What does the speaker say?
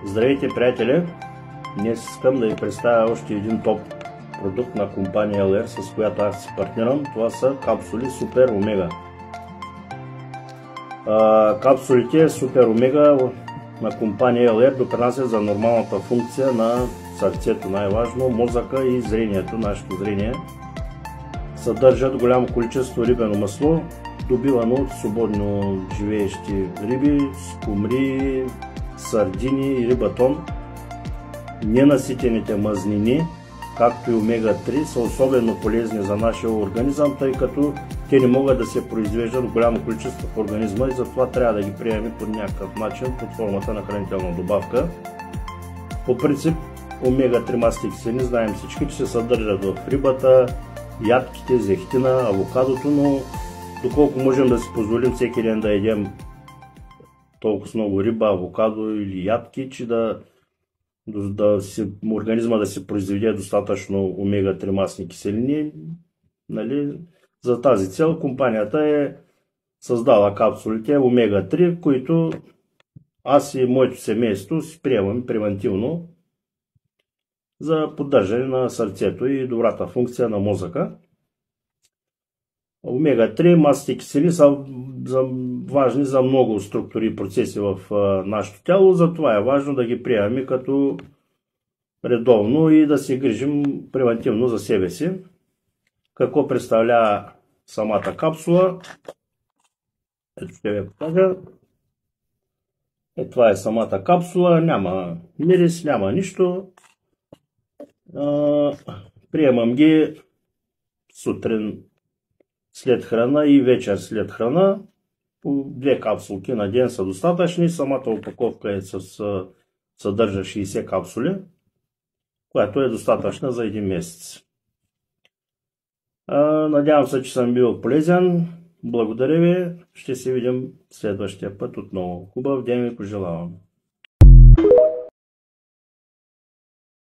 Здравейте, приятели! Днес искам да ви представя още един топ продукт на компания LR, с която аз си партнирам. Това са капсули Супер Омега. Капсулите Супер Омега на компания LR допринасят за нормалната функция на сърцето, най-важно, мозъка и зрението, нашето зрение. Съдържат голямо количество рибено масло, добивано от свободно живеещи риби, скумри, сардини и рибатон. Ненаситените мазнини, както и омега-3, са особено полезни за нашия организъм, тъй като те не могат да се произвеждат в голямо количество в организма и затова трябва да ги приемем по някакъв начин под формата на хранителна добавка. По принцип, омега-3 масни киселини, знаем всички, че се съдържат в рибата, ядките, зехтина, авокадото, но доколко можем да си позволим всеки ден да едем толкова много риба, авокадо или ядки, че организма да се произведе достатъчно омега-3 масни киселини. Нали? За тази цел компанията е създала капсулите омега-3, които аз и моето семейство си приемаме превентивно за поддържане на сърцето и добрата функция на мозъка. Омега-3 масните киселини са важни за много структури и процеси в нашето тяло, затова е важно да ги приемаме като редовно и да се грижим превентивно за себе си. Какво представлява самата капсула? Ето ще ви покажа. Това е самата капсула, няма мирис, няма нищо. Приемам ги сутрин след храна и вечер след храна. По 2 капсулки на ден са достатъчни. Самата опаковка съдържа 60 капсули, която е достатъчна за 1 месец. Надявам се, че съм бил полезен. Благодаря ви. Ще се видим следващия път отново. Хубав ден ви пожелавам.